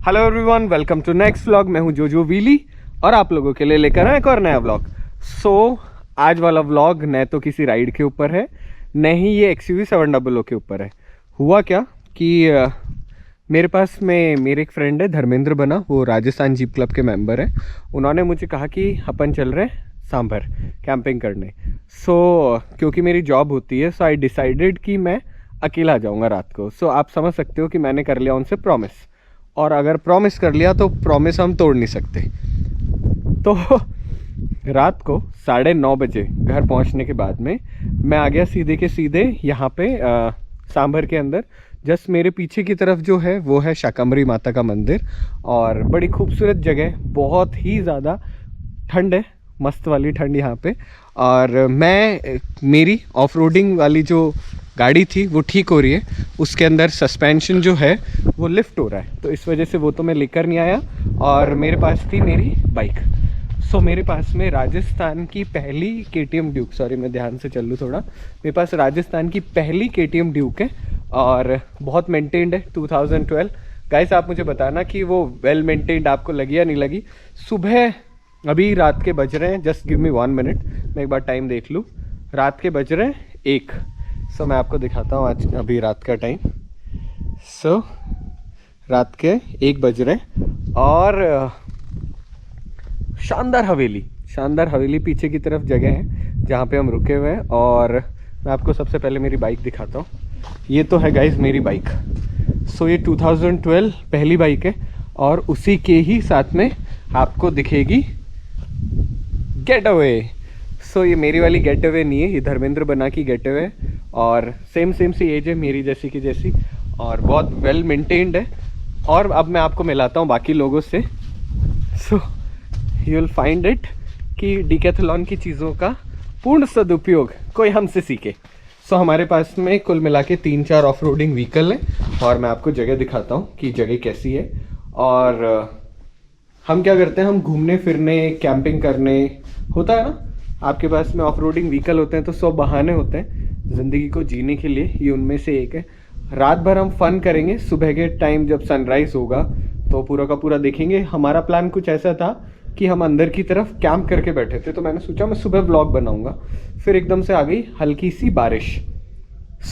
Hello everyone, welcome to next vlog. मैं हूं जोजो व्हीली और आप लोगों के लिए लेकर आया एक और नया व्लॉग। आज वाला व्लॉग न तो किसी राइड के ऊपर है, न ही ये XUV 700 के ऊपर है। हुआ क्या कि मेरे पास में मेरे एक फ्रेंड है धर्मेंद्र बना, वो राजस्थान जीप क्लब के मेंबर है। उन्होंने मुझे कहा कि अपन चल रहे हैं सांभर कैंपिंग करने। क्योंकि मेरी जॉब होती है, सो आई डिसाइडेड कि मैं अकेला जाऊंगा रात को। आप समझ सकते हो कि मैंने कर लिया उनसे प्रॉमिस, और अगर प्रॉमिस कर लिया तो प्रॉमिस हम तोड़ नहीं सकते। तो रात को 9:30 बजे घर पहुंचने के बाद में मैं आ गया सीधे के सीधे यहाँ पे सांभर के अंदर। जस्ट मेरे पीछे की तरफ जो है वो है शाकंभरी माता का मंदिर, और बड़ी खूबसूरत जगह, बहुत ही ज़्यादा ठंड है, मस्त वाली ठंड यहाँ पे। और मेरी ऑफ रोडिंग वाली जो गाड़ी थी वो ठीक हो रही है, उसके अंदर सस्पेंशन जो है वो लिफ्ट हो रहा है, तो इस वजह से वो तो मैं लेकर नहीं आया। और मेरे पास थी मेरी बाइक। मेरे पास में राजस्थान की पहली KTM ड्यूक, सॉरी मैं ध्यान से चल लूँ थोड़ा, मेरे पास राजस्थान की पहली KTM ड्यूक है और बहुत मेंटेन्ड है, 2012। गाइस आप मुझे बताना कि वो वेल मेंटेन्ड आपको लगी या नहीं लगी। सुबह अभी रात के बज रहे हैं, जस्ट गिव मी 1 मिनट, मैं एक बार टाइम देख लूँ। रात के बज रहे हैं 1। मैं आपको दिखाता हूँ आज अभी रात का टाइम। रात के 1 बज रहे और शानदार हवेली पीछे की तरफ जगह है जहाँ पे हम रुके हुए हैं। और मैं आपको सबसे पहले मेरी बाइक दिखाता हूँ। ये तो है गाइज मेरी बाइक। ये 2012 पहली बाइक है, और उसी के ही साथ में आपको दिखेगी गेट अवे। ये मेरी वाली गेट अवे नहीं है, ये धर्मेंद्र बना की गेट अवे है, और सेम सी एज है मेरी जैसी की जैसी, और बहुत वेल मेंटेन्ड है। और अब मैं आपको मिलाता हूँ बाकी लोगों से। यू विल फाइंड इट कि डिकैथलॉन की चीज़ों का पूर्ण सदुपयोग कोई हमसे सीखे। हमारे पास में कुल मिला के 3-4 ऑफ रोडिंग व्हीकल हैं, और मैं आपको जगह दिखाता हूँ कि जगह कैसी है। और हम क्या करते हैं, हम घूमने फिरने कैंपिंग करने, होता है ना आपके पास में ऑफ रोडिंग व्हीकल होते हैं तो 100 बहाने होते हैं ज़िंदगी को जीने के लिए, ये उनमें से एक है। रात भर हम फन करेंगे, सुबह के टाइम जब सनराइज़ होगा तो पूरा का पूरा देखेंगे। हमारा प्लान कुछ ऐसा था कि हम अंदर की तरफ कैंप करके बैठे थे, तो मैंने सोचा मैं सुबह व्लॉग बनाऊंगा, फिर एकदम से आ गई हल्की सी बारिश।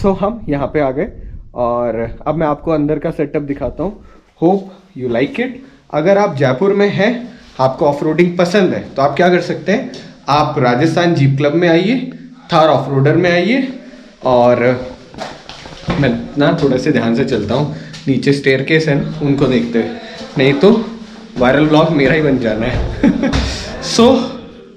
हम यहाँ पे आ गए, और अब मैं आपको अंदर का सेटअप दिखाता हूँ। Hope you like it. अगर आप जयपुर में हैं, आपको ऑफ रोडिंग पसंद है, तो आप क्या कर सकते हैं, आप राजस्थान जीप क्लब में आइए, थार ऑफ रोडर में आइए। और मैं ना थोड़ा से ध्यान से चलता हूँ, नीचे स्टेयरकेस है ना, उनको देखते हुए, नहीं तो वायरल ब्लॉग मेरा ही बन जाना है।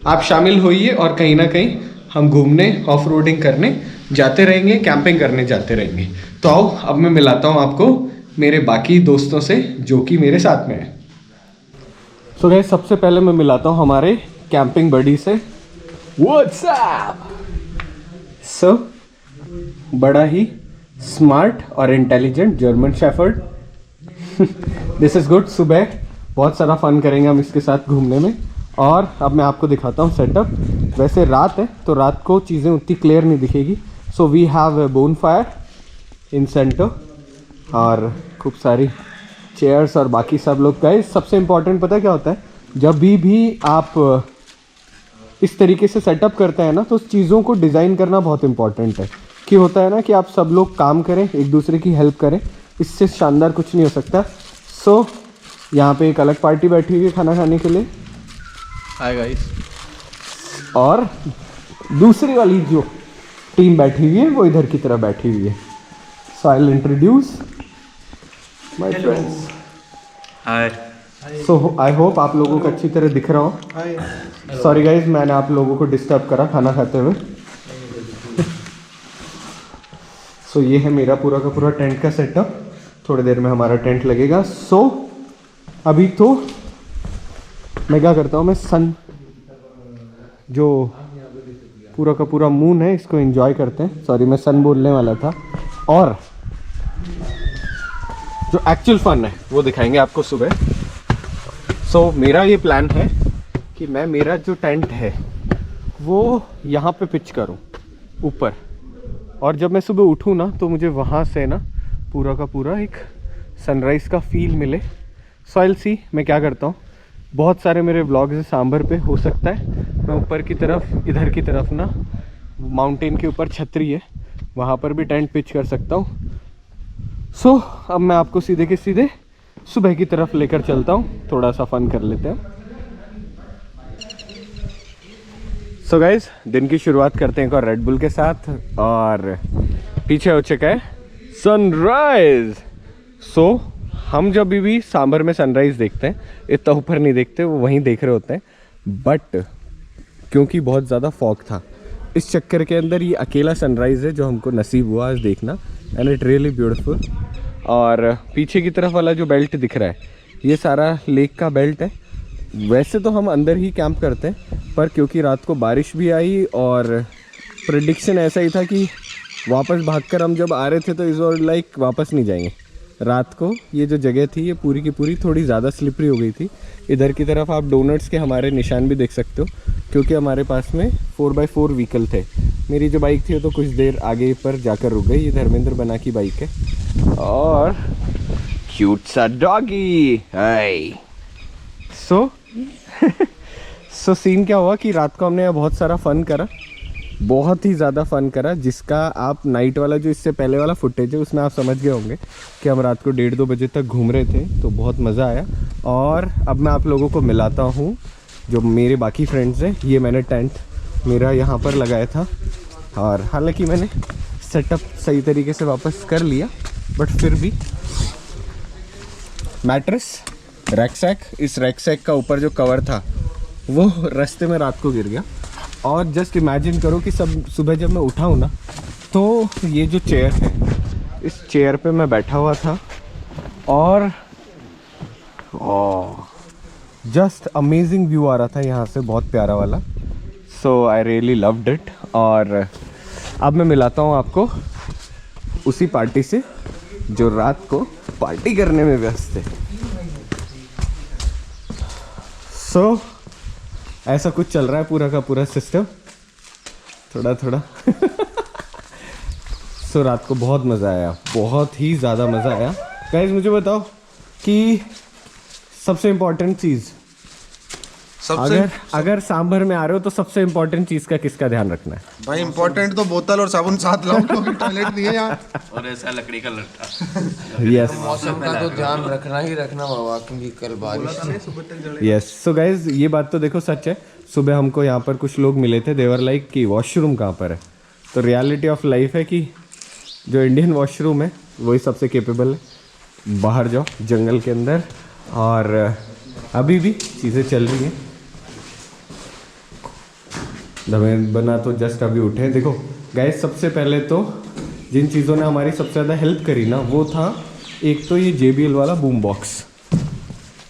आप शामिल होइए, और कहीं ना कहीं हम घूमने ऑफ रोडिंग करने जाते रहेंगे, कैंपिंग करने जाते रहेंगे। तो आओ अब मैं मिलाता हूँ आपको मेरे बाकी दोस्तों से जो कि मेरे साथ में है। गाइस सबसे पहले मैं मिलाता हूँ हमारे कैंपिंग बडी से। What's up? बड़ा ही स्मार्ट और intelligent German shepherd. This is good. सुबह बहुत सारा फन करेंगे हम इसके साथ घूमने में। और अब मैं आपको दिखाता हूँ सेटअप। वैसे रात है तो रात को चीज़ें उतनी क्लियर नहीं दिखेगी। We have bonfire in centre, और खूब सारी चेयर्स और बाकी सब लोग। गाइस सबसे इम्पोर्टेंट पता है क्या होता है, जब भी आप इस तरीके से सेटअप करते हैं ना, तो चीज़ों को डिज़ाइन करना बहुत इंपॉर्टेंट है। कि होता है ना कि आप सब लोग काम करें, एक दूसरे की हेल्प करें, इससे शानदार कुछ नहीं हो सकता। यहाँ पे एक अलग पार्टी बैठी हुई है खाना खाने के लिए। Hi guys. और दूसरी वाली जो टीम बैठी हुई है वो इधर की तरफ बैठी हुई है। I will introduce my friends. Hi. I hope आप लोगों को अच्छी तरह दिख रहा हो। सॉरी गाइज, मैंने आप लोगों को डिस्टर्ब करा खाना खाते हुए। ये है मेरा पूरा का पूरा टेंट का सेटअप। थोड़ी देर में हमारा टेंट लगेगा। अभी तो मैं क्या करता हूँ, मैं सन जो पूरा का पूरा मून है इसको एंजॉय करते हैं। सॉरी मैं सन बोलने वाला था। और जो एक्चुअल फन है वो दिखाएंगे आपको सुबह। मेरा ये प्लान है कि मैं मेरा जो टेंट है वो यहाँ पे पिच करूँ ऊपर, और जब मैं सुबह उठूँ ना तो मुझे वहाँ से ना पूरा का पूरा एक सनराइज़ का फील मिले। सो आई विल सी मैं क्या करता हूँ। बहुत सारे मेरे व्लॉग्स हैं सांभर पे, हो सकता है मैं ऊपर की तरफ, इधर की तरफ ना माउंटेन के ऊपर छतरी है, वहाँ पर भी टेंट पिच कर सकता हूँ। सो अब मैं आपको सीधे के सीधे सुबह की तरफ लेकर चलता हूँ, थोड़ा सा फन कर लेते हैं। सो गाइज दिन की शुरुआत करते हैं एक और रेड बुल के साथ, और पीछे हो चुका है सनराइज। सो हम जब भी सांभर में सनराइज देखते हैं, इतना ऊपर नहीं देखते, वो वहीं देख रहे होते हैं, बट क्योंकि बहुत ज़्यादा फॉग था, इस चक्कर के अंदर ये अकेला सनराइज़ है जो हमको नसीब हुआ आज देखना, एंड इट रियली ब्यूटीफुल। और पीछे की तरफ वाला जो बेल्ट दिख रहा है, ये सारा लेक का बेल्ट है। वैसे तो हम अंदर ही कैंप करते हैं, पर क्योंकि रात को बारिश भी आई और प्रेडिक्शन ऐसा ही था कि वापस भागकर हम जब आ रहे थे तो इस और लाइक वापस नहीं जाएंगे। रात को ये जो जगह थी ये पूरी की पूरी थोड़ी ज़्यादा स्लिपरी हो गई थी। इधर की तरफ आप डोनट्स के हमारे निशान भी देख सकते हो, क्योंकि हमारे पास में 4x4 व्हीकल थे। मेरी जो बाइक थी वो तो कुछ देर आगे पर जाकर रुक गई। ये धर्मेंद्र बना की बाइक है और क्यूट सा डॉगी है। सो सीन क्या हुआ कि रात को हमने यहाँ बहुत सारा फ़न करा, बहुत ही ज़्यादा फ़न करा, जिसका आप नाइट वाला जो इससे पहले वाला फुटेज है उसमें आप समझ गए होंगे कि हम रात को 1:30-2 बजे तक घूम रहे थे, तो बहुत मज़ा आया। और अब मैं आप लोगों को मिलाता हूँ जो मेरे बाकी फ्रेंड्स हैं। ये मैंने टेंट मेरा यहाँ पर लगाया था, और हालांकि मैंने सेटअप सही तरीके से वापस कर लिया, बट फिर भी मैट्रेस, रैकसैक, इस रैकसैक का ऊपर जो कवर था वो रास्ते में रात को गिर गया। और जस्ट इमेजिन करो कि सब सुबह जब मैं उठा हूँ ना, तो ये जो चेयर है, इस चेयर पे मैं बैठा हुआ था और जस्ट अमेजिंग व्यू आ रहा था यहाँ से, बहुत प्यारा वाला। सो आई रियली लव्ड इट। और अब मैं मिलाता हूँ आपको उसी पार्टी से जो रात को पार्टी करने में व्यस्त थे। सो ऐसा कुछ चल रहा है पूरा का पूरा सिस्टम, थोड़ा थोड़ा। सो रात को बहुत मज़ा आया, बहुत ही ज़्यादा मज़ा आया। गाइस मुझे बताओ कि सबसे इम्पोर्टेंट चीज़, अगर सांभर में आ रहे हो तो सबसे इम्पोर्टेंट चीज़ का किसका ध्यान रखना है? भाई इम्पोर्टेंट तो बोतल और साबुन साथ लाओ, क्योंकि टॉयलेट नहीं है यहाँ। और ऐसा लकड़ी का लट्ठा। यस, मौसम का तो ध्यान रखना ही रखना बाबा, क्योंकि कल बारिश। यस। सो गाइज ये बात तो देखो सच है। सुबह हमको यहाँ पर कुछ लोग मिले थे, देवर लाइक कि वॉशरूम कहाँ पर है। तो रियलिटी ऑफ लाइफ है कि जो इंडियन वॉशरूम है वही सबसे केपेबल है। बाहर जाओ जंगल के अंदर, और अभी भी चीज़ें चल रही हैं। धर्मेंद्र बना तो जस्ट अभी उठे। देखो गाइस, सबसे पहले तो जिन चीज़ों ने हमारी सबसे ज़्यादा हेल्प करी ना, वो था एक तो ये JBL वाला बूम बॉक्स।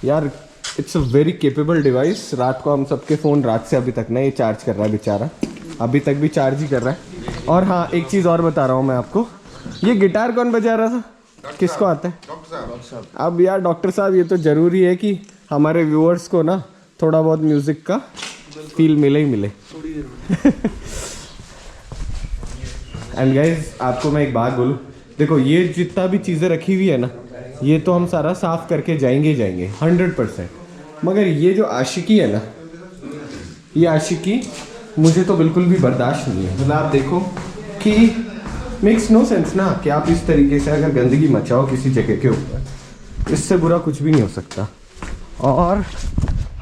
यार it's a very capable device. रात को हम सबके फ़ोन रात से अभी तक ना ये चार्ज कर रहा है बेचारा, अभी तक भी चार्ज ही कर रहा है। और हाँ, एक चीज़ और बता रहा हूँ मैं आपको, ये गिटार कौन बजा रहा था? किसको आता है? अब यार डॉक्टर साहब, ये तो ज़रूरी है कि हमारे व्यूअर्स को ना थोड़ा बहुत म्यूज़िक का फील मिले ही मिले। एंड गाइज आपको मैं एक बात बोलूँ, देखो ये जितना भी चीज़ें रखी हुई है ना, ये तो हम सारा साफ करके जाएंगे 100%। मगर ये जो आशिकी है ना, ये आशिकी मुझे तो बिल्कुल भी बर्दाश्त नहीं है। मतलब आप देखो कि मेक्स नो सेंस ना कि आप इस तरीके से अगर गंदगी मचाओ किसी जगह के ऊपर, इससे बुरा कुछ भी नहीं हो सकता। और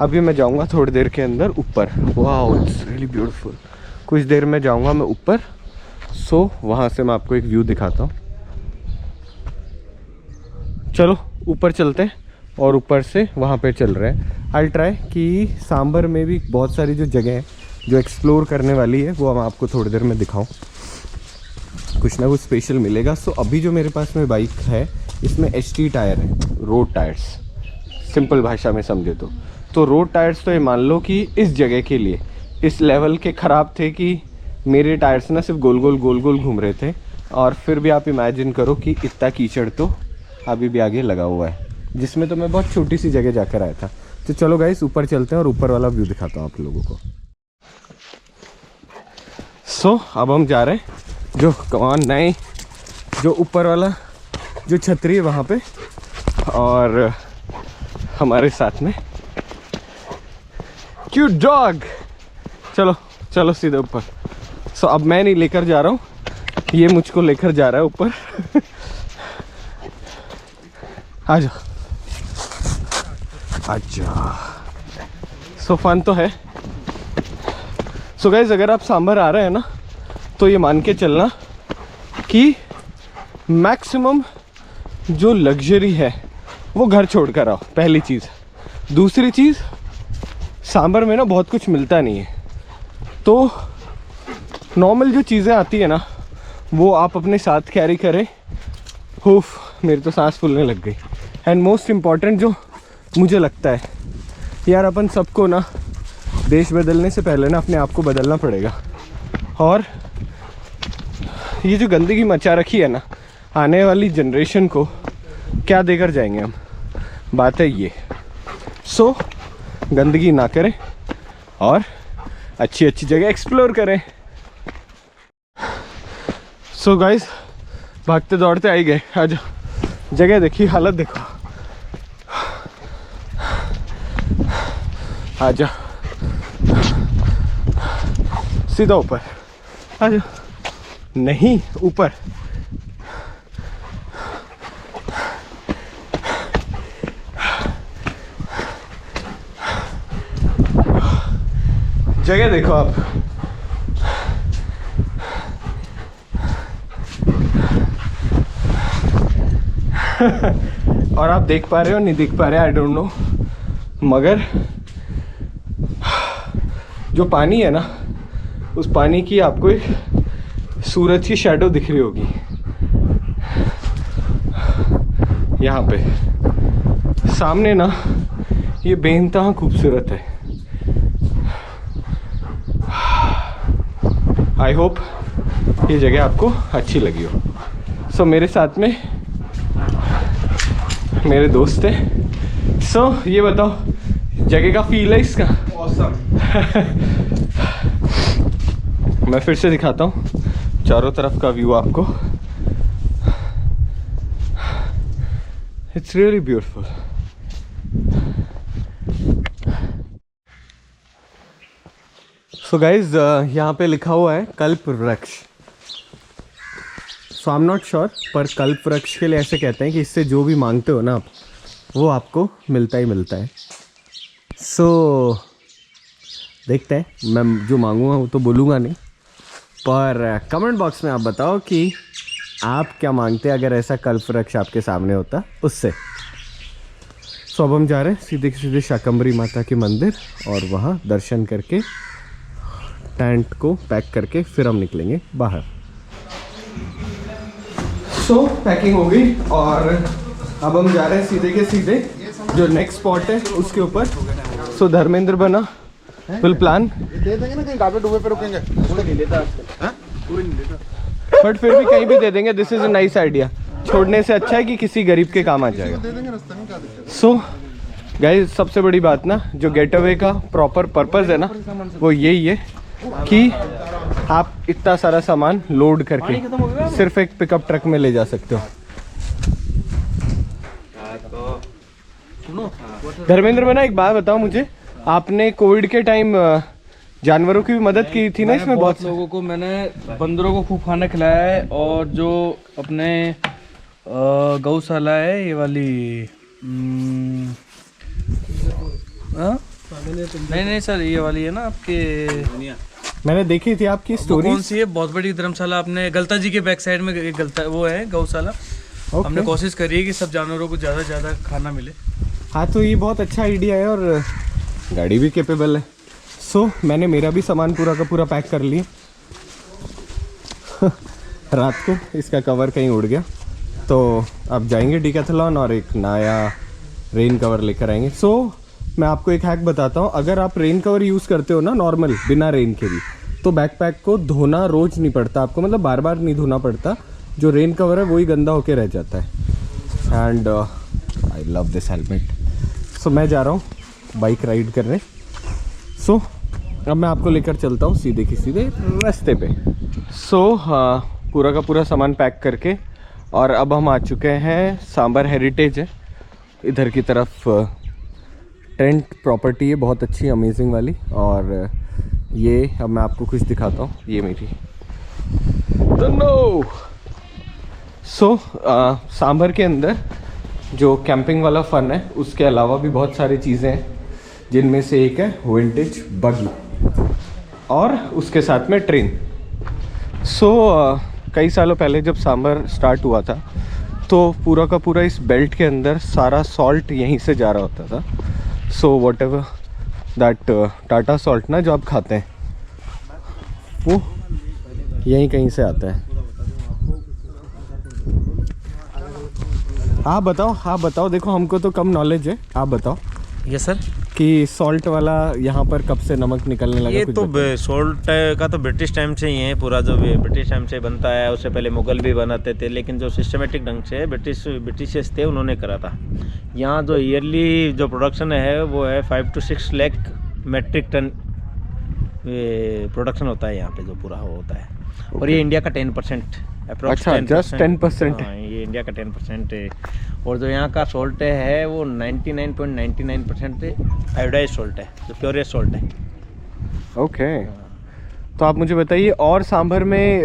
अभी मैं जाऊंगा थोड़ी देर के अंदर ऊपर। Wow, it's really beautiful. कुछ देर में जाऊंगा मैं ऊपर, सो वहाँ से मैं आपको एक व्यू दिखाता हूँ। चलो ऊपर चलते हैं और ऊपर से वहाँ पे चल रहे हैं। आई ट्राई कि सांभर में भी बहुत सारी जो जगह है जो एक्सप्लोर करने वाली है, वो मैं आपको थोड़ी देर में दिखाऊं। कुछ ना कुछ स्पेशल मिलेगा। सो अभी जो मेरे पास में बाइक है, इसमें HT टायर है, रोड टायर्स, सिंपल भाषा में समझे तो रोड टायर्स तो ये मान लो कि इस जगह के लिए इस लेवल के ख़राब थे कि मेरे टायर्स ना सिर्फ गोल गोल घूम रहे थे। और फिर भी आप इमेजिन करो कि इतना कीचड़ तो अभी भी आगे लगा हुआ है, जिसमें तो मैं बहुत छोटी सी जगह जाकर आया था। तो चलो गाइस ऊपर चलते हैं और ऊपर वाला व्यू दिखाता हूँ आप लोगों को। सो अब हम जा रहे हैं जो कमान नए जो ऊपर वाला जो छतरी है वहाँ पे। और हमारे साथ में। Cute dog. चलो चलो सीधे ऊपर। सो अब मैं नहीं लेकर जा रहा हूँ, ये मुझको लेकर जा रहा है ऊपर। आ जाओ आजा। सो फन तो है। सो गाइज अगर आप सांभर आ रहे हैं ना तो ये मान के चलना कि मैक्सिमम जो लग्जरी है वो घर छोड़ कर आओ, पहली चीज़। दूसरी चीज़, सांभर में ना बहुत कुछ मिलता नहीं है, तो नॉर्मल जो चीज़ें आती है ना वो आप अपने साथ कैरी करें। हुफ, मेरी तो सांस फूलने लग गई। एंड मोस्ट इम्पॉर्टेंट जो मुझे लगता है यार, अपन सबको ना देश बदलने से पहले ना अपने आप को बदलना पड़ेगा। और ये जो गंदगी मचा रखी है ना, आने वाली जनरेशन को क्या देकर जाएंगे हम, बात है ये। सो गंदगी ना करें और अच्छी अच्छी जगह एक्सप्लोर करें। सो गाइस भागते दौड़ते आ ही गए। आज जगह देखिए, हालत देखो। आजा सीधा ऊपर। आजा नहीं ऊपर। जगह देखो आप। और आप देख पा रहे हो नहीं देख पा रहे, आई डोंट नो, मगर जो पानी है ना उस पानी की आपको एक सूरज की शैडो दिख रही होगी यहाँ पे सामने ना। ये बेइंतहा खूबसूरत है। आई होप ये जगह आपको अच्छी लगी हो। सो मेरे साथ में मेरे दोस्त है। सो ये बताओ जगह का फील है इसका? Awesome. मैं फिर से दिखाता हूँ चारों तरफ का व्यू आपको। It's really beautiful. So guys यहाँ पे लिखा हुआ है कल्प वृक्ष। सो आई एम नॉट श्योर, पर कल्प वृक्ष के लिए ऐसे कहते हैं कि इससे जो भी मांगते हो ना आप, वो आपको मिलता ही मिलता है। सो देखते हैं, मैं जो मांगूंगा वो तो बोलूँगा नहीं, पर कमेंट बॉक्स में आप बताओ कि आप क्या मांगते हैं अगर ऐसा कल्प वृक्ष आपके सामने होता उससे। सो अब हम जा रहे हैं सीधे सीधे शाकंभरी माता के मंदिर और वहाँ दर्शन करके टेंट को पैक करके फिर हम निकलेंगे बाहर। सो पैकिंग हो गई और अब हम जा रहे हैं सीधे के सीधे जो नेक्स्ट स्पॉट है उसके ऊपर। सो धर्मेंद्र बना फुल प्लान। दे देंगे ना, कहीं गाबे डूबे पे रुकेंगे। कोई नहीं लेता आजकल, कोई नहीं लेता, बट फिर भी कहीं भी दे देंगे। This is a nice idea. छोड़ने से अच्छा है कि किसी गरीब के काम आ जाएगा। दे देंगे रास्ते में, क्या दिक्कत है। सो गाइस सबसे बड़ी बात ना, जो गेट अवे का प्रॉपर पर्पस है ना वो यही है कि आप इतना सारा सामान लोड करके सिर्फ एक पिकअप ट्रक में ले जा सकते हो। धर्मेंद्र में ना एक बात बताओ मुझे, आपने कोविड के टाइम जानवरों की भी मदद की थी ना इसमें? बहुत लोगों को मैंने बंदरों को खूब खाना खिलाया है। और जो अपने गौशाला है ये वाली, नहीं नहीं सर, ये वाली है ना आपके, मैंने देखी थी आपकी स्टोरी। कौन सी है? बहुत बड़ी धर्मशाला अपने गलता जी के बैक साइड में एक गलता वो है गौशाला। हमने कोशिश करी है कि सब जानवरों को ज़्यादा से ज़्यादा खाना मिले। हाँ तो ये बहुत अच्छा आइडिया है और गाड़ी भी कैपेबल है। सो मैंने मेरा भी सामान पूरा का पूरा पैक कर लिया। रात को इसका कवर कहीं उड़ गया तो अब जाएंगे डिकैथलॉन और एक नया रेन कवर लेकर आएंगे। सो मैं आपको एक हैक बताता हूँ, अगर आप रेन कवर यूज़ करते हो ना नॉर्मल बिना रेन के भी, तो बैकपैक को धोना रोज नहीं पड़ता आपको, मतलब बार बार नहीं धोना पड़ता। जो रेन कवर है वही गंदा होके रह जाता है। And I love this helmet. So मैं जा रहा हूँ बाइक राइड करने। सो अब मैं आपको लेकर चलता हूँ सीधे की सीधे रास्ते पे। सो पूरा का पूरा सामान पैक करके और अब हम आ चुके हैं सांभर हेरिटेज है इधर की तरफ टेंट प्रॉपर्टी है बहुत अच्छी अमेजिंग वाली। और ये अब मैं आपको कुछ दिखाता हूँ, ये मेरी सो सांभर के अंदर जो कैंपिंग वाला फन है उसके अलावा भी बहुत सारी चीज़ें हैं, जिनमें से एक है विंटेज बगी और उसके साथ में ट्रेन। सो कई सालों पहले जब सांभर स्टार्ट हुआ था तो पूरा का पूरा इस बेल्ट के अंदर सारा सॉल्ट यहीं से जा रहा होता था। So what ever that Tata salt ना जो आप खाते हैं वो यहीं कहीं से आता है। आप बताओ देखो हमको तो कम नॉलेज है, आप बताओ यस सर। कि सॉल्ट वाला यहाँ पर कब से नमक निकलने लगा? ये कुछ तो बताओ। सॉल्ट का तो ब्रिटिश टाइम से ही है, पूरा जो ब्रिटिश टाइम से बनता है। उससे पहले मुगल भी बनाते थे, लेकिन जो सिस्टमेटिक ढंग से ब्रिटिशर्स थे उन्होंने करा था। यहाँ जो ईयरली जो प्रोडक्शन है वो है 5 to 6 lakh metric ton production होता है यहाँ पे, जो पूरा होता है। और ये इंडिया का 10% अच्छा, just 10%? हाँ, ये इंडिया का 10% है। और जो यहाँ का सॉल्ट है वो 99.99% आयोडाइज सॉल्ट है, जो प्योरेस्ट सॉल्ट है। ओके तो आप मुझे बताइए और सांभर में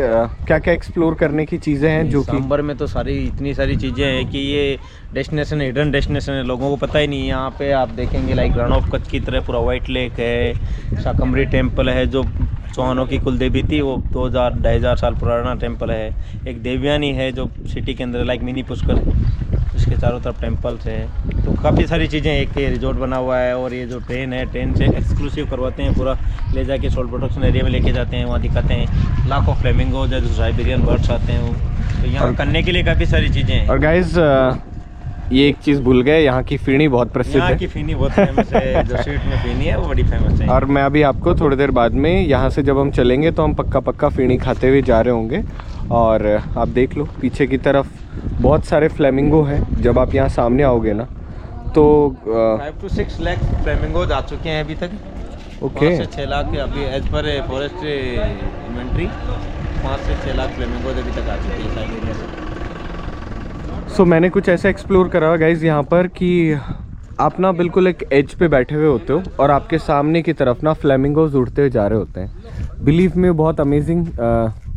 क्या क्या एक्सप्लोर करने की चीज़ें हैं जो कि? सांभर में तो इतनी सारी चीज़ें हैं कि ये डेस्टिनेशन है, हिडन डेस्टिनेशन है, लोगों को पता ही नहीं है। यहाँ पे आप देखेंगे लाइक रण ऑफ कच्छ की तरह पूरा वाइट लेक है, शाकंभरी टेम्पल है जो चौहानों की कुल देवी थी, वो 2000-2500 साल पुराना टेम्पल है। एक देवयानी है जो सिटी के अंदर लाइक मिनी पुष्कर, इसके चारों तरफ टेम्पल्स है। तो काफ़ी सारी चीज़ें, एक रिजॉर्ट बना हुआ है। और ये जो ट्रेन है, ट्रेन से एक्सक्लूसिव करवाते हैं, पूरा ले जाके सॉल्ट प्रोडक्शन एरिया में लेके जाते हैं, वहाँ दिखाते हैं लाख ऑफ फ्लेमिंगो जो साइबेरियन बर्ड्स आते हैं वो। तो यहाँ करने के लिए काफ़ी सारी चीज़ें हैं। और गाइज ये एक चीज़ भूल गए, यहाँ की फीनी बहुत प्रसिद्ध यहाँ है। की फीनी बहुत फेमस है, जो स्वीट में फीनी है वो बड़ी फेमस है। और मैं अभी आपको थोड़ी देर बाद में यहाँ से जब हम चलेंगे तो हम पक्का फीनी खाते हुए जा रहे होंगे। और आप देख लो पीछे की तरफ बहुत सारे फ्लेमिंगो हैं। जब आप यहाँ सामने आओगे ना तो 5 to 6 लाख फ्लेमिंगो जा चुके हैं अभी तक। ओके 5 से 6 लाख अभी एज पर फॉरेस्ट इन्वेंट्री 5 से 6 लाख फ्लेमिंगो अभी तक आ चुकी है साइबेरिया से। सो मैंने कुछ ऐसा एक्सप्लोर करा हुआ गाइज यहाँ पर कि आप ना बिल्कुल एक एज पे बैठे हुए होते हो और आपके सामने की तरफ ना फ्लेमिंगोज उड़ते हुए जा रहे होते हैं। बिलीव में बहुत अमेजिंग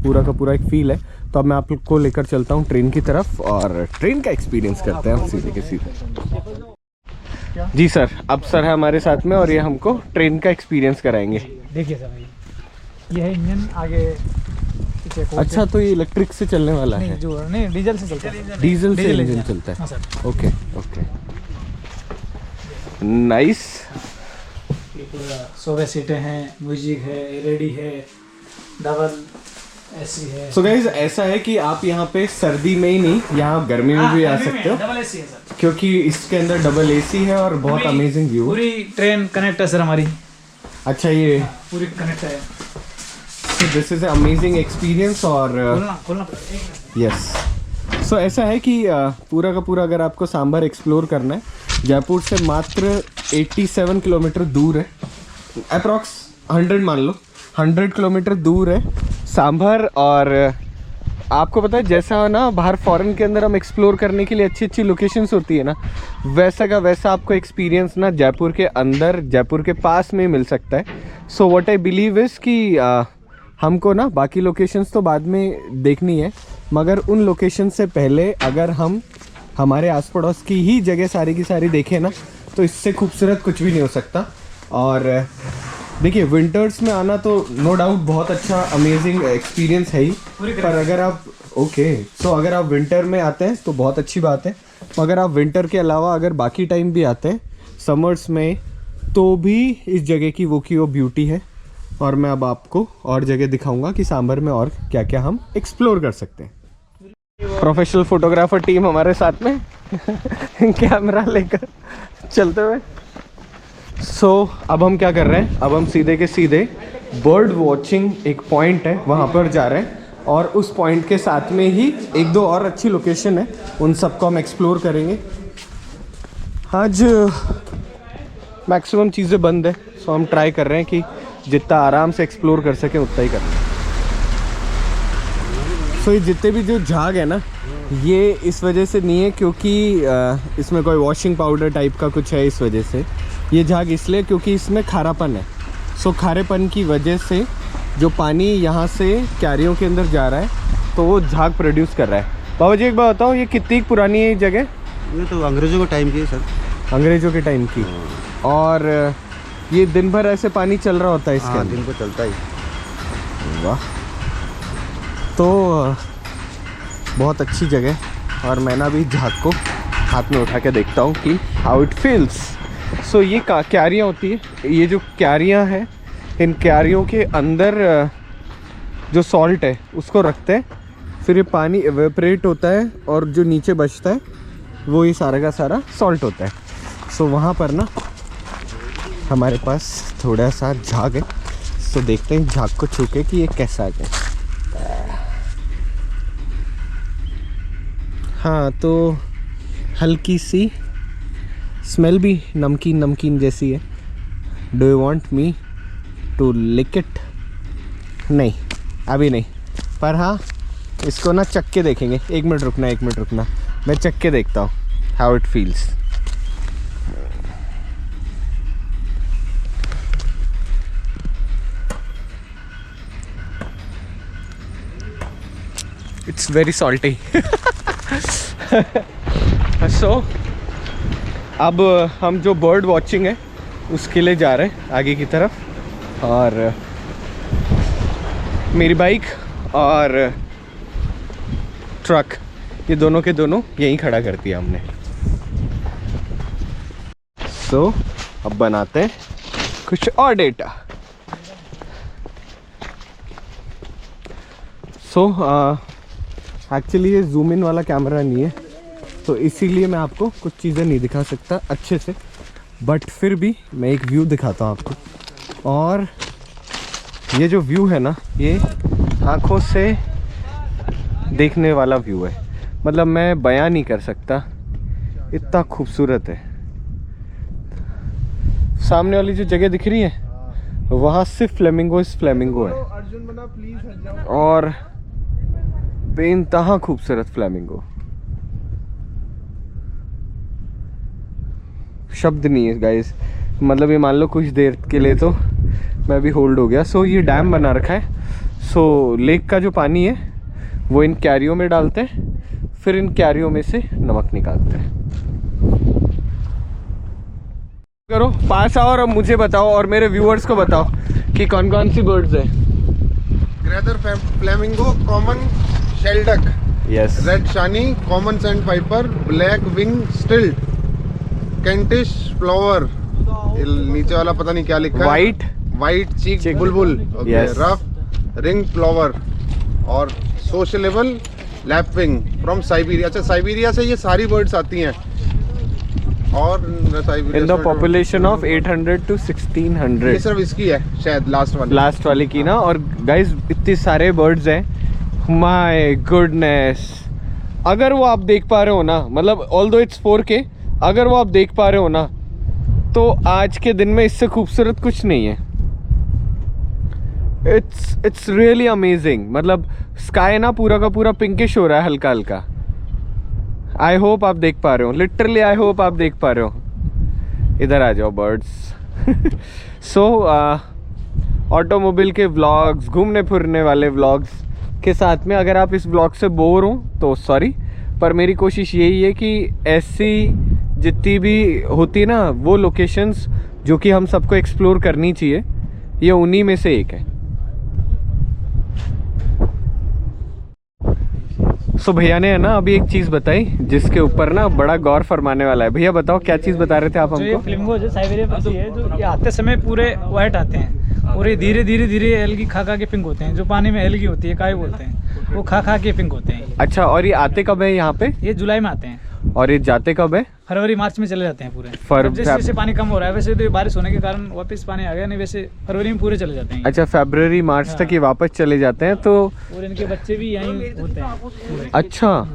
पूरा का पूरा एक फील है। तो अब मैं आप लोग को लेकर चलता हूँ ट्रेन की तरफ और ट्रेन का एक्सपीरियंस करते हैं हम सीधे के सीधे। जी सर, अब सर है हमारे साथ में और ये हमको ट्रेन का एक्सपीरियंस कराएंगे। देखिए सर भाई, ये है इंजन आगे पीछे कोच अच्छा, तो ये इलेक्ट्रिक से चलने वाला नहीं, है? जो नहीं डीजल से चलता है। डीजल से डीजल इंजन इंजन। चलता हाँ है? सर। Okay okay nice. ये पूरा 100 सीटें हैं, म्यूजिक है, रेडी है, डबल एसी है। सो गाइज ऐसा है कि आप यहाँ पे सर्दी में ही नहीं, यहाँ गर्मी में भी आ सकते हो, डबल एसी है सर। क्योंकि इसके अंदर डबल एसी है और बहुत अमेजिंग व्यू। पूरी ट्रेन कनेक्ट है सर हमारी, अच्छा, ये पूरी कनेक्ट है। This is amazing experience. और खोलना पड़ेगा। यस, सो ऐसा है कि पूरा का पूरा अगर आपको सांभर एक्सप्लोर करना है, जयपुर से मात्र 87 किलोमीटर दूर है, अप्रॉक्स 100 मान लो, 100 किलोमीटर दूर है सांभर। और आपको पता है जैसा ना बाहर फॉरेन के अंदर हम एक्सप्लोर करने के लिए अच्छी अच्छी लोकेशंस होती है ना, वैसा का वैसा आपको एक्सपीरियंस ना जयपुर के अंदर, जयपुर के पास में मिल सकता है। So what I believe is कि हमको ना बाकी लोकेशंस तो बाद में देखनी है, मगर उन लोकेशन से पहले अगर हम हमारे आस पड़ोस की ही जगह सारी की सारी देखें ना, तो इससे खूबसूरत कुछ भी नहीं हो सकता। और देखिए विंटर्स में आना तो नो डाउट बहुत अच्छा अमेजिंग एक्सपीरियंस है ही, पर अगर आप अगर आप विंटर में आते हैं तो बहुत अच्छी बात है। मगर आप विंटर के अलावा अगर बाकी टाइम भी आते हैं, समर्स में, तो भी इस जगह की वो ब्यूटी है। और मैं अब आपको और जगह दिखाऊंगा कि सांभर में और क्या क्या हम एक्सप्लोर कर सकते हैं। प्रोफेशनल फोटोग्राफर टीम हमारे साथ में कैमरा लेकर चलते हुए। सो अब हम क्या कर रहे हैं, अब हम सीधे के सीधे बर्ड वॉचिंग एक पॉइंट है वहाँ पर जा रहे हैं, और उस पॉइंट के साथ में ही एक दो और अच्छी लोकेशन है, उन सबको हम एक्सप्लोर करेंगे। आज मैक्सिमम चीज़ें बंद है, सो हम ट्राई कर रहे हैं कि जितना आराम से एक्सप्लोर कर सकें उतना ही करें। सो ये जितने भी जो झाग है ना, ये इस वजह से नहीं है क्योंकि इसमें कोई वॉशिंग पाउडर टाइप का कुछ है, इस वजह से ये झाग इसलिए क्योंकि इसमें खारापन है। सो खारेपन की वजह से जो पानी यहाँ से क्यारियों के अंदर जा रहा है तो वो झाग प्रोड्यूस कर रहा है। बाबा जी एक बात बताओ, ये कितनी पुरानी है ये जगह? ये तो अंग्रेजों के टाइम की है सर। अंग्रेजों के टाइम की। और ये दिन भर ऐसे पानी चल रहा होता है इसके अंदर? दिन को चलता ही। वाह, तो बहुत अच्छी जगह। और मैं ना अभी झाग को हाथ में उठा के देखता हूँ कि हाउ इट फील्स। सो ये क्यारियाँ होती है, ये जो क्यारियाँ हैं इन क्यारियों के अंदर जो सॉल्ट है उसको रखते हैं, फिर ये पानी एवेपरेट होता है और जो नीचे बचता है वो ये सारा का सारा सॉल्ट होता है। सो वहाँ पर ना हमारे पास थोड़ा सा झाग है। सो देखते हैं झाग को छू के कि ये कैसा है। हाँ, तो हल्की सी स्मेल भी नमकीन नमकीन जैसी है। Do you want me to lick it? नहीं, अभी नहीं, पर हाँ इसको ना चख के देखेंगे। एक मिनट रुकना, मैं चख के देखता हूँ how it feels. It's very salty. So अब हम जो बर्ड वॉचिंग है उसके लिए जा रहे हैं आगे की तरफ। और मेरी बाइक और ट्रक ये दोनों के दोनों यहीं खड़ा कर दिया हमने। सो अब बनाते हैं कुछ और डेटा। सो एक्चुअली ये जूम इन वाला कैमरा नहीं है, तो इसीलिए मैं आपको कुछ चीज़ें नहीं दिखा सकता अच्छे से, बट फिर भी मैं एक व्यू दिखाता हूँ आपको। और ये जो व्यू है ना, ये आँखों से देखने वाला व्यू है। मतलब मैं बयां नहीं कर सकता, इतना खूबसूरत है। सामने वाली जो जगह दिख रही है वहाँ सिर्फ फ्लेमिंगो है और बेइंतहा खूबसूरत फ्लेमिंगो। शब्द नहीं है गाइस। मतलब ये मान लो कुछ देर के लिए तो मैं भी होल्ड हो गया। सो ये डैम बना रखा है। सो लेक का जो पानी है वो इन क्यारियों में डालते हैं, फिर इन क्यारियों में से नमक निकालते हैं। करो पास आओ और अब मुझे बताओ और मेरे व्यूअर्स को बताओ कि कौन कौन सी बर्ड्स हैं। Greater flamingo, common shelduck, yes, redshank, common sandpiper, black wing stilt, Kentish flower, नीचे वाला पता नहीं क्या लिखा है, वाइट चीक बुलबुल, रफ रिंग फ्लावर और सोशलेबल लैपविंग फ्रॉम साइबेरिया। अच्छा, साइबेरिया से ये सारी बर्ड्स आती हैं। और in the population of 800 to 1600। ये सिर्फ इसकी है शायद, लास्ट वाली की ना। और गाइस इतने सारे बर्ड्स हैं, माय गुडनेस। अगर वो आप देख पा रहे हो ना, मतलब ऑल्दो इट्स 4K, अगर वो आप देख पा रहे हो ना तो आज के दिन में इससे खूबसूरत कुछ नहीं है। It's really amazing. मतलब स्काई ना पूरा का पूरा पिंकिश हो रहा है हल्का हल्का। आई होप आप देख पा रहे हो, लिटरली आई होप आप देख पा रहे हो। इधर आ जाओ बर्ड्स। सो ऑटोमोबाइल के व्लॉग्स, घूमने फिरने वाले व्लॉग्स के साथ में अगर आप इस व्लॉग से बोर हो तो सॉरी, पर मेरी कोशिश यही है कि ऐसी जितनी भी होती है ना वो लोकेशंस जो कि हम सबको एक्सप्लोर करनी चाहिए, ये उन्हीं में से एक है। सो भैया ने है ना अभी एक चीज़ बताई जिसके ऊपर ना बड़ा गौर फरमाने वाला है। भैया बताओ क्या चीज़ बता रहे थे आप हमको? ये फ्लेमिंगो जो साइबेरियन पक्षी है, जो ये आते समय पूरे वाइट आते हैं और ये धीरे धीरे एलगी खा के पिंक होते हैं। जो पानी में एलगी होती है, काय बोलते हैं, वो खा के पिंक होते हैं। अच्छा, और ये आते कब है यहाँ पे? ये जुलाई में आते हैं। और ये जाते कब है? फरवरी मार्च में चले जाते हैं पूरे। जैसे पानी कम हो रहा है, वैसे तो बारिश होने के कारण वापस पानी आ गया, नहीं वैसे फरवरी में पूरे चले जाते हैं। अच्छा, फरवरी मार्च तक ये वापस चले जाते हैं। तो और इनके बच्चे भी यहीं होते हैं। अच्छा,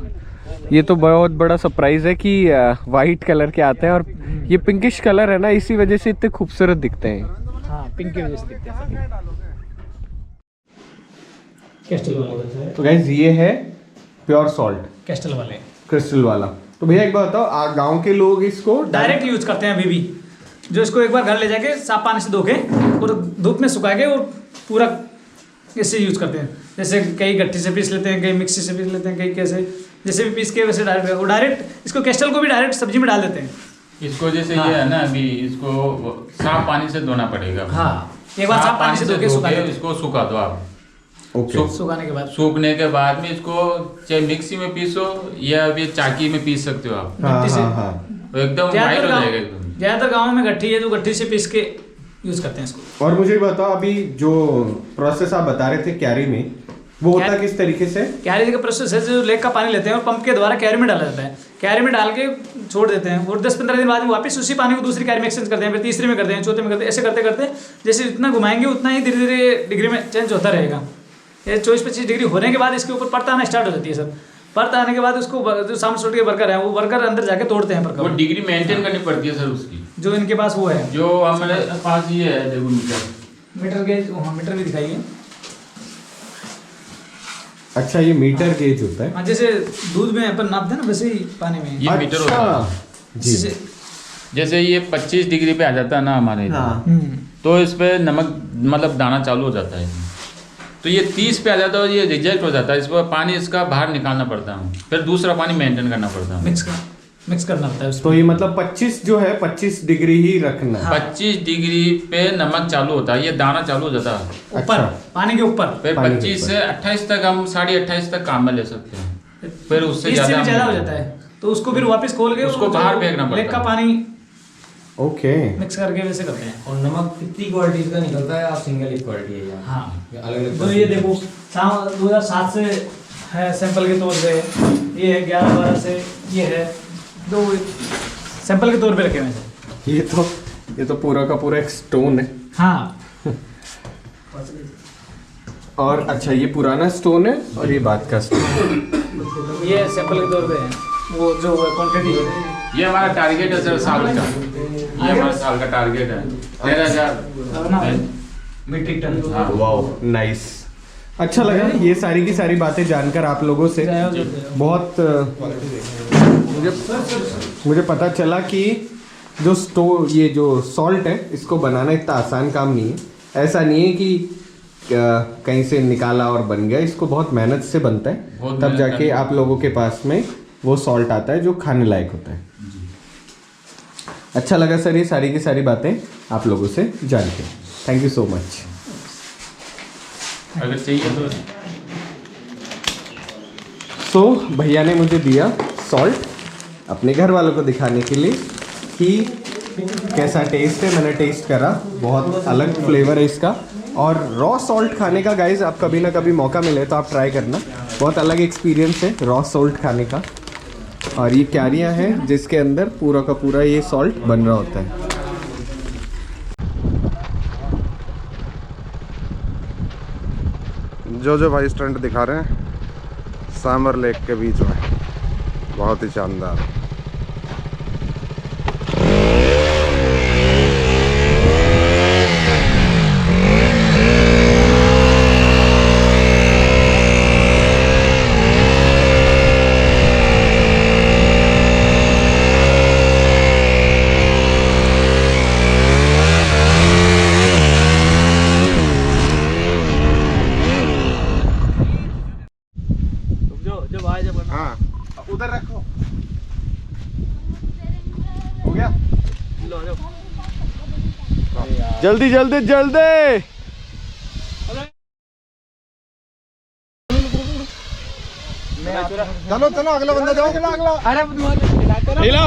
ये तो बहुत बड़ा सरप्राइज है कि वाइट कलर के आते हैं और ये पिंकिश कलर है ना, इसी वजह से इतने खूबसूरत दिखते हैं। हाँ, पिंक की वजह से दिखते हैं। तो गाइस ये है प्योर सॉल्ट, कैस्टल वाले, क्रिस्टल वाला। तो भैया एक बात बताओ, गांव के लोग इसको डायरेक्ट यूज करते हैं अभी भी। जो इसको एक बार घर ले जाके साफ पानी से धो के और धूप में सुखा के और पूरा इससे यूज करते हैं। जैसे कई गट्ठी से पीस लेते हैं, कई मिक्सी से पीस लेते हैं, कई कैसे जैसे भी पीस के वैसे डायरेक्ट इसको कैस्टल को भी डायरेक्ट सब्जी में डाल देते हैं। इसको जैसे ये है ना, अभी इसको साफ पानी से धोना पड़ेगा। हाँ, एक बार साफ पानी से धो के सुखा दो। इसको सुखा दो आप। सुखाने के बाद सूखने के बाद में इसको चाहे मिक्सी में पीसो या अभी चाकी में पीस सकते हो आप। एकदम वाइट हो जाएगा एकदम। ज्यादातर गाँव में गट्ठी है, जो गट्ठी से पीस के यूज करते हैं इसको। और मुझे बताओ, अभी जो प्रोसेस आप बता रहे थे क्यारी में, वो होता किस तरीके से? क्यारी का प्रोसेस है, जो लेक का पानी लेते हैं और पंप के द्वारा क्यारी में डाला जाता है। क्यारी में डाल के छोड़ देते हैं और 10-15 दिन बाद वापस उसी पानी को दूसरी क्यारी में एक्सचेंज करते हैं, फिर तीसरे में करते हैं, चौथे में करते हैं। ऐसे करते करते जैसे जितना घुमाएंगे उतना ही धीरे धीरे डिग्री में चेंज होता रहेगा। ये 24-25 डिग्री होने के बाद इसके ऊपर परत आना स्टार्ट हो जाती है सर। परत आने के बाद उसको जो सामने छोटे के वर्कर है, वो वर्कर अंदर जाके तोड़ते हैं। वो डिग्री मेंटेन करनी पड़ती है सर उसकी, जो इनके पास वो है, जो हमारे पास ये है। देखो मीटर गेज, मीटर भी दिखाइए। अच्छा, ये मीटर गेज होता है। हाँ, जैसे दूध में अपन नापते हैं ना, वैसे ही पानी में ये मीटर होता है जी। जैसे ये 25 डिग्री पे आ जाता है ना हमारे इधर, तो इस पे नमक मतलब दाना चालू हो जाता है। तो ये 30 पे आ जाता है और ये रिजेक्ट हो जाता है। इस पर पानी इसका बाहर निकालना पड़ता है, फिर दूसरा पानी मेंटेन करना पड़ता है, मिक्स करना पड़ता है। तो ये मतलब 25 जो है 25 डिग्री ही रखना है। 25 डिग्री पे नमक चालू होता है, ये दाना चालू हो जाता है ऊपर, पानी के ऊपर। फिर 25 से 28 तक हम 28.5 तक काम में ले सकते हैं। फिर उससे ज्यादा हो जाता है तो उसको फिर वापस खोल के उसको बाहर फेंकना पड़ता है। लेक का पानी ओके मिक्स करके वैसे करते हैं। और नमक कितनी क्वालिटी का निकलता है? आप सिंगल क्वालिटी है यहाँ? हाँ, अलग-अलग। तो ये देखो 2007 से है सैंपल के तौर पे, ये है 11-12 से, ये है 2 सैंपल के तौर पे रखे हुए हैं। ये तो पूरा का पूरा एक स्टोन है। हाँ, और अच्छा, ये पुराना स्टोन है और ये बात का स्टोन है। ये सैंपल के तौर पे है, वो जो क्वांटिटी है। ये हमारा टारगेट है सर साल का। ये हमारा साल का टारगेट है 13,000 मीट्रिक टन। हाँ, वाओ, नाइस। अच्छा लगा ये सारी की सारी बातें जानकर आप लोगों से। बहुत मुझे पता चला कि ये जो सॉल्ट है, इसको बनाना इतना आसान काम नहीं है। ऐसा नहीं है कि कहीं से निकाला और बन गया। इसको बहुत मेहनत से बनता है, तब जाके आप लोगों के पास में वो सॉल्ट आता है जो खाने लायक होता है। अच्छा लगा सर ये सारी की सारी बातें आप लोगों से जान के। Thank you so much. अगर चाहिए तो भैया ने मुझे दिया सॉल्ट अपने घर वालों को दिखाने के लिए कि कैसा टेस्ट है। मैंने टेस्ट करा, बहुत अलग फ्लेवर है इसका। और रॉ सॉल्ट खाने का गाइस, आप कभी ना कभी मौका मिले तो आप ट्राई करना, बहुत अलग एक्सपीरियंस है रॉ सॉल्ट खाने का। और ये क्यारियाँ हैं जिसके अंदर पूरा का पूरा ये सॉल्ट बन रहा होता है। जो भाई स्टंट दिखा रहे हैं सामर लेक के बीच में, बहुत ही शानदार। हाँ, उधर रखो। हो गया? जल्दी जल्दी जल्दी। चलो चलो, अगला बंदा जाओ। हिलाओ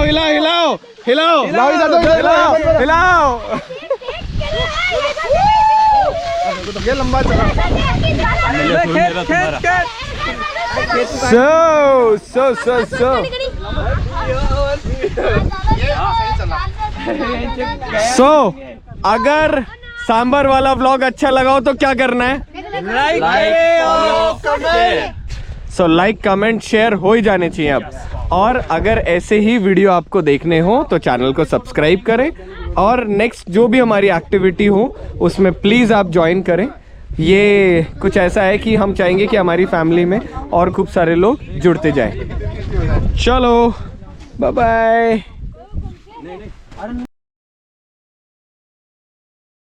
हिलाओ हिलाओ हिलाओ हिलाओ हिलाओ। ये लंबा चला। सो अगर सांबर वाला व्लॉग अच्छा लगा हो तो क्या करना है? लाइक कमेंट शेयर हो ही जाने चाहिए अब। और अगर ऐसे ही वीडियो आपको देखने हो तो चैनल को सब्सक्राइब करें, और नेक्स्ट जो भी हमारी एक्टिविटी हो उसमें प्लीज़ आप ज्वाइन करें। ये कुछ ऐसा है कि हम चाहेंगे कि हमारी फैमिली में और खूब सारे लोग जुड़ते जाएं। चलो बाय बाय।